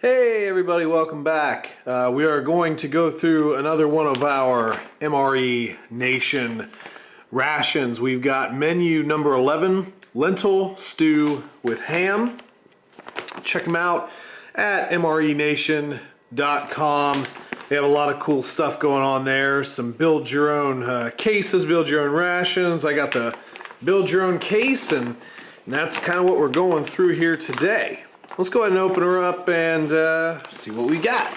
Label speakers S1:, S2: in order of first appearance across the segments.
S1: Hey everybody, welcome back. We are going to go through another one of our MRENation rations. We've got menu number 11, lentil stew with ham. Check them out at MRENation.com. They have a lot of cool stuff going on there. Some build your own cases, build your own rations. I got the build your own case, and that's kind of what we're going through here today. Let's go ahead and open her up and see what we got.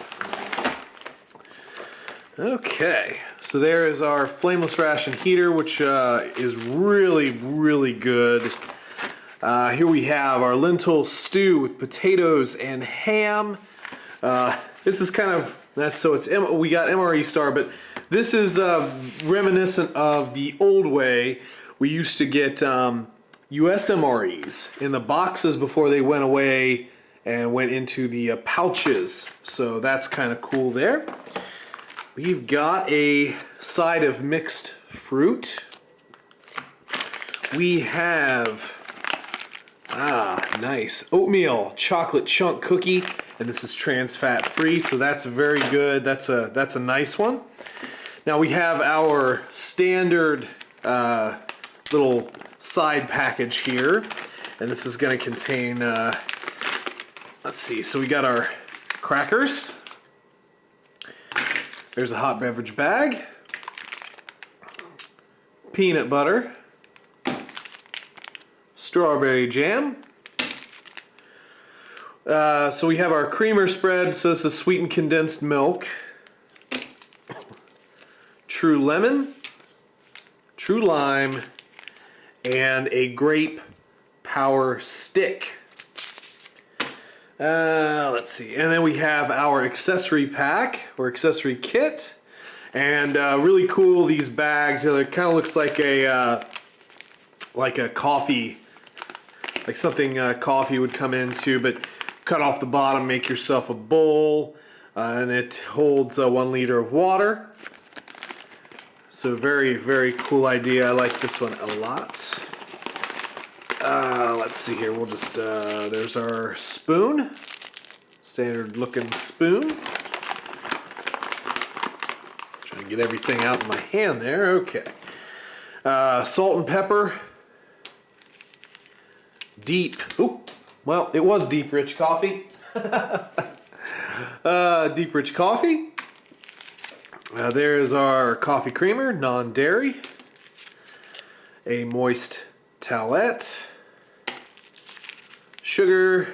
S1: Okay, so there is our flameless ration heater, which is really good. Here we have our lentil stew with potatoes and ham. This is kind of, we got MRE Star, but this is reminiscent of the old way we used to get US MREs in the boxes before they went away and went into the pouches. So that's kind of cool there. We've got a side of mixed fruit. We have, nice, oatmeal chocolate chunk cookie, and this is trans fat free, so that's very good. That's a nice one. Now we have our standard little side package here, and this is going to contain let's see, so we got our crackers, there's a hot beverage bag, peanut butter, strawberry jam, so we have our creamer spread, so this is sweetened condensed milk, true lemon, true lime, and a grape power stick. Let's see, and then we have our accessory pack or accessory kit, and really cool, these bags. It kind of looks like a coffee, like something coffee would come into, but cut off the bottom, make yourself a bowl, and it holds 1 liter of water. So very cool idea. I like this one a lot. Let's see here. We'll just, there's our spoon. Standard looking spoon. Trying to get everything out in my hand there. Okay. Salt and pepper. Deep. Ooh. Well, it was deep rich coffee. Deep rich coffee. There's our coffee creamer, non-dairy. A moist towelette. Sugar,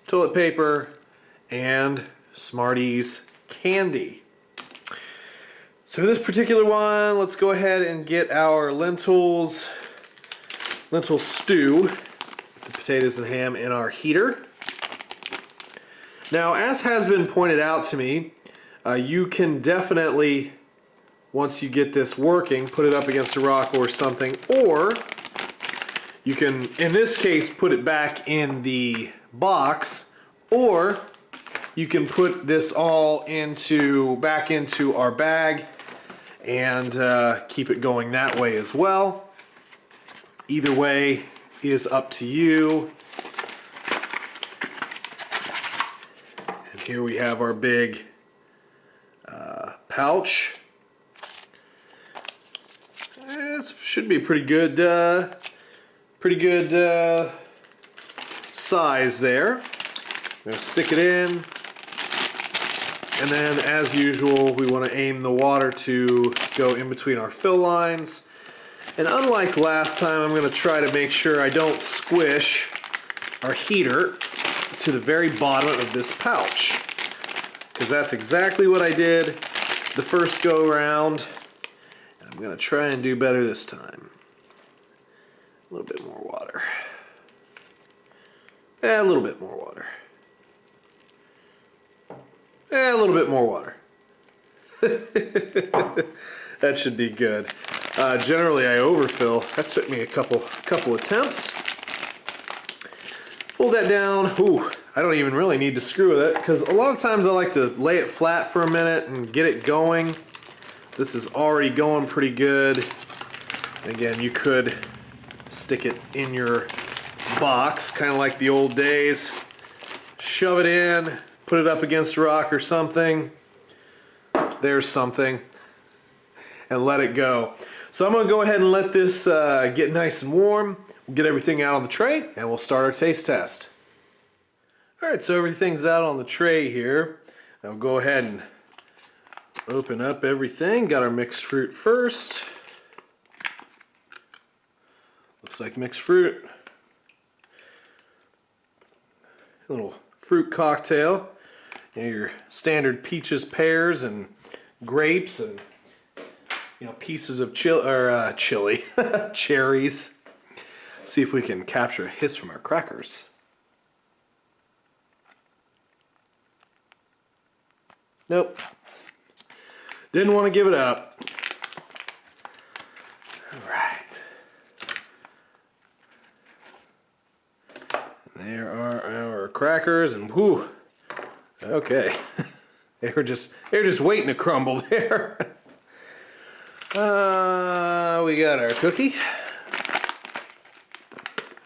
S1: toilet paper, and Smarties candy. So for this particular one, let's go ahead and get our lentil stew, the potatoes and ham in our heater. Now, as has been pointed out to me, you can definitely, once you get this working, put it up against a rock or something, or you can, in this case, put it back in the box, or you can put this all back into our bag and keep it going that way as well. Either way is up to you. And here we have our big pouch. This should be pretty good size there. I'm going to stick it in, and then as usual we want to aim the water to go in between our fill lines. And unlike last time, I'm going to try to make sure I don't squish our heater to the very bottom of this pouch, because that's exactly what I did the first go around, and I'm going to try and do better this time. A little bit more water. A little bit more water. A little bit more water. That should be good. Generally I overfill. That took me a couple attempts. Pull that down. Ooh, I don't even really need to screw with it, because a lot of times I like to lay it flat for a minute and get it going. This is already going pretty good. Again, you could stick it in your box, kind of like the old days. shove it in, put it up against a rock or something. There's something. And let it go. So I'm going to go ahead and let this get nice and warm. We'll get everything out on the tray and we'll start our taste test. Alright, so everything's out on the tray here. I'll go ahead and open up everything. Got our mixed fruit first. Looks like mixed fruit. A little fruit cocktail. You know, your standard peaches, pears, and grapes, and pieces of chili, cherries. See if we can capture a hiss from our crackers. Nope. Didn't want to give it up. All right. And there are our crackers, and whew. Okay. They're just waiting to crumble there. We got our cookie.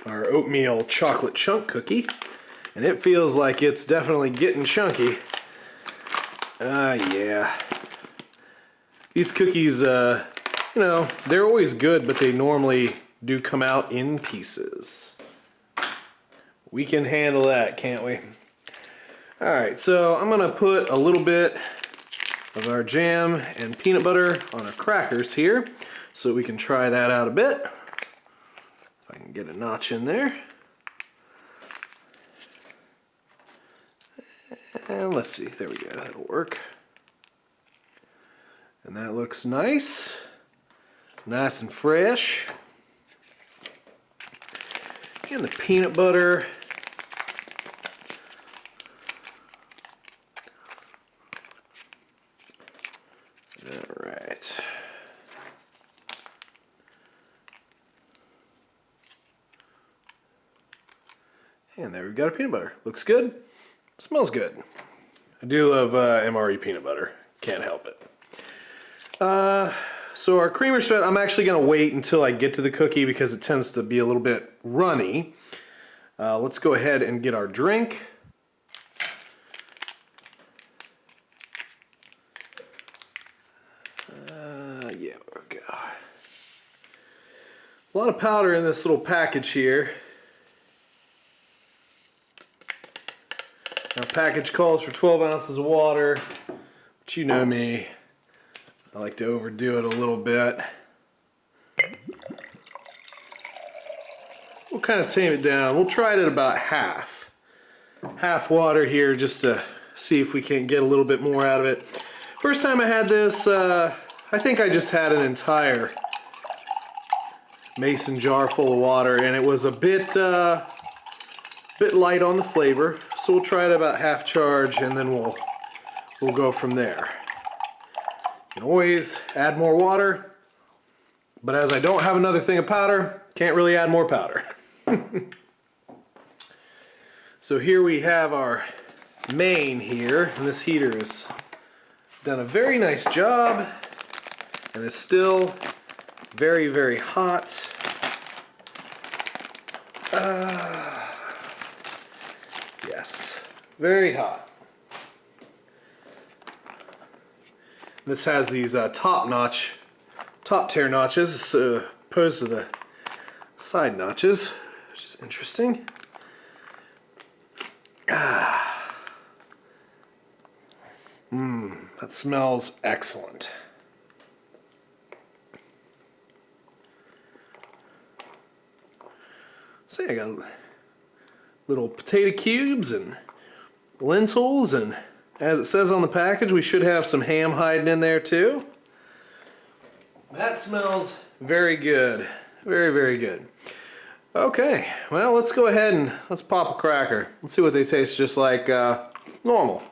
S1: Our oatmeal chocolate chunk cookie. And it feels like it's definitely getting chunky. Yeah. These cookies, they're always good, but they normally do come out in pieces. We can handle that, can't we? Alright, so I'm going to put a little bit of our jam and peanut butter on our crackers here so we can try that out a bit. If I can get a notch in there. And let's see, there we go, that'll work. And that looks nice. Nice and fresh. And the peanut butter. Alright. And there we've got our peanut butter. Looks good. Smells good. I do love MRE peanut butter. Can't help it. So our creamer spread, I'm actually going to wait until I get to the cookie because it tends to be a little bit runny. Let's go ahead and get our drink. Yeah, there we go. A lot of powder in this little package here. Now, package calls for 12 ounces of water, but you know me, I like to overdo it a little bit. We'll kind of tame it down. We'll try it at about half. Half water here just to see if we can get a little bit more out of it. First time I had this, I think I just had an entire mason jar full of water, and it was a bit light on the flavor. So we'll try it about half charge, and then we'll go from there. You can always add more water, but as I don't have another thing of powder, can't really add more powder. So here we have our main here, and this heater has done a very nice job, and it's still very, very hot. Yes, very hot. This has these top tier notches as opposed to the side notches, which is interesting. That smells excellent. So yeah, I got little potato cubes and lentils, and as it says on the package, we should have some ham hiding in there too. That smells very good. Very, very good. Okay, well, let's go ahead and let's pop a cracker. Let's see what they taste just like normal.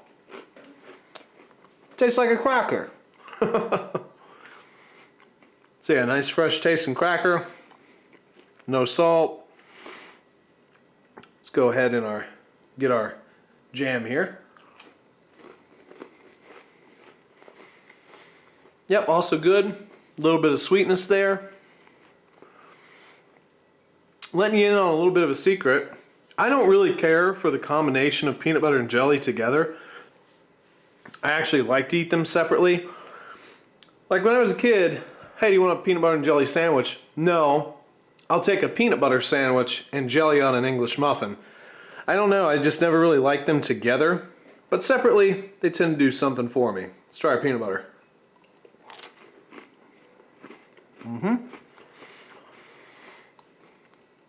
S1: Tastes like a cracker. So yeah, nice fresh tasting cracker. No salt. Let's go ahead and get our jam here. Yep, also good. A little bit of sweetness there. Letting you in on a little bit of a secret. I don't really care for the combination of peanut butter and jelly together. I actually like to eat them separately. Like when I was a kid, hey, do you want a peanut butter and jelly sandwich? No, I'll take a peanut butter sandwich and jelly on an English muffin. I don't know, I just never really liked them together, but separately, they tend to do something for me. Let's try our peanut butter.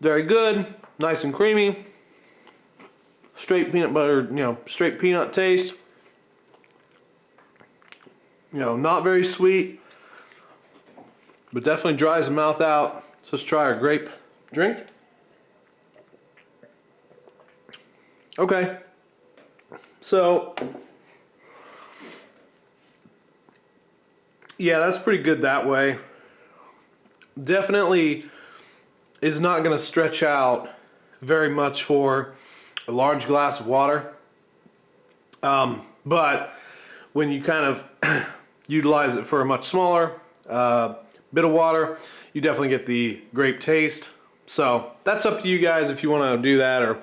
S1: Very good, nice and creamy. Straight peanut butter, straight peanut taste. Not very sweet, but definitely dries the mouth out. So let's try our grape drink. Okay, so yeah, that's pretty good that way. Definitely is not going to stretch out very much for a large glass of water. But when you kind of utilize it for a much smaller bit of water, you definitely get the grape taste. So that's up to you guys if you want to do that.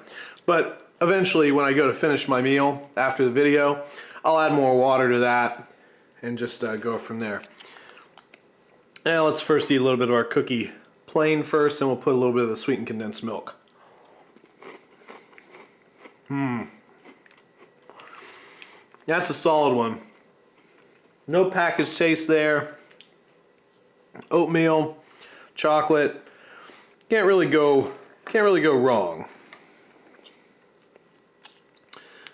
S1: But eventually when I go to finish my meal after the video, I'll add more water to that and just go from there. Now let's first eat a little bit of our cookie plain first, and we'll put a little bit of the sweetened condensed milk. That's a solid one. No packaged taste there. Oatmeal, chocolate. Can't really go wrong.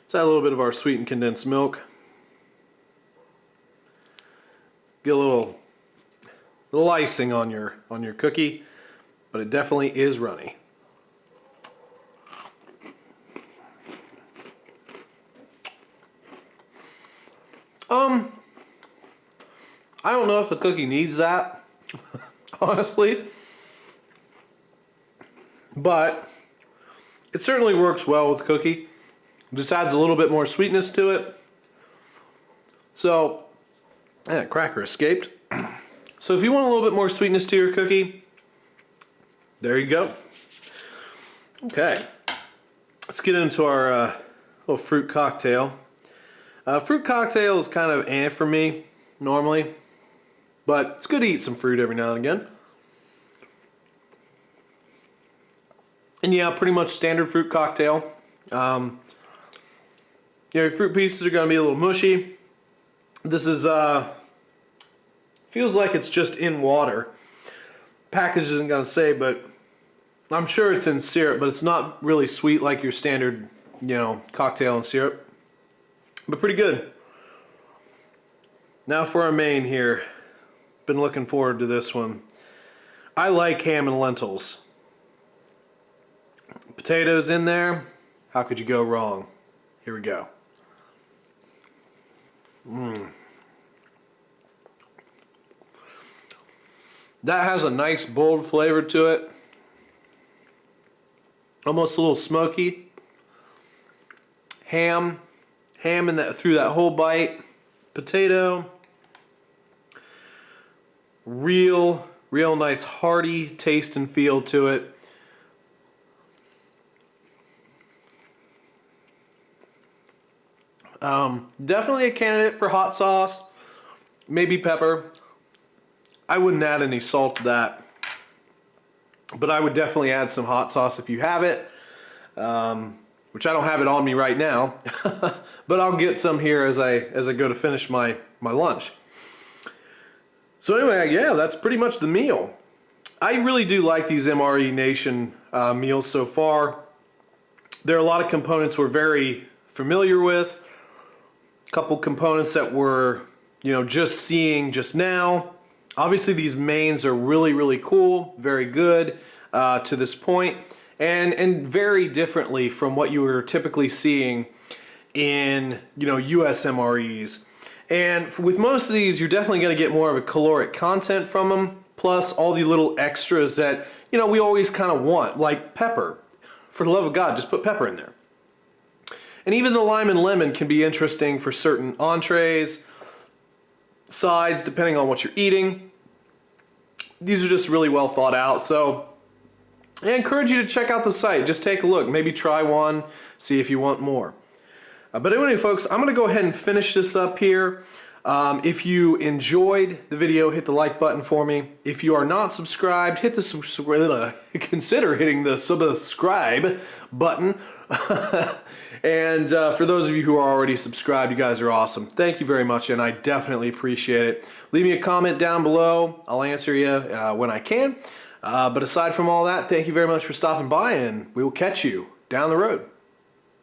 S1: Let's add a little bit of our sweetened condensed milk. Get a little icing on your cookie, but it definitely is runny. I don't know if the cookie needs that, honestly, but it certainly works well with the cookie. It just adds a little bit more sweetness to it. So, cracker escaped. So if you want a little bit more sweetness to your cookie, there you go. Okay, let's get into our little fruit cocktail. Fruit cocktail is kind of for me normally, but it's good to eat some fruit every now and again. And yeah, pretty much standard fruit cocktail. Your fruit pieces are going to be a little mushy. This is feels like it's just in water. Package isn't going to say, but I'm sure it's in syrup, but it's not really sweet like your standard, cocktail and syrup. But pretty good. Now for our main here. Been looking forward to this one. I like ham and lentils. Potatoes in there. How could you go wrong? Here we go. That has a nice bold flavor to it. Almost a little smoky. Ham in that through that whole bite. Potato. Real nice hearty taste and feel to it. Definitely a candidate for hot sauce, maybe pepper. I wouldn't add any salt to that, but I would definitely add some hot sauce if you have it, which I don't have it on me right now, but I'll get some here as I go to finish my lunch. So anyway, yeah, that's pretty much the meal. I really do like these MRENation meals so far. There are a lot of components we're very familiar with. A couple components that we're just seeing just now. Obviously these mains are really cool, very good to this point, and very differently from what you were typically seeing in US MREs. And with most of these, you're definitely going to get more of a caloric content from them, plus all the little extras that we always kind of want, like pepper. For the love of God, just put pepper in there. And even the lime and lemon can be interesting for certain entrees, sides, depending on what you're eating. These are just really well thought out. So I encourage you to check out the site. Just take a look. Maybe try one, see if you want more. But anyway, folks, I'm going to go ahead and finish this up here. If you enjoyed the video, hit the like button for me. If you are not subscribed, hit the consider hitting the subscribe button. And for those of you who are already subscribed, you guys are awesome. Thank you very much, and I definitely appreciate it. Leave me a comment down below. I'll answer you when I can. But aside from all that, thank you very much for stopping by, and we will catch you down the road.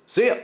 S1: See ya.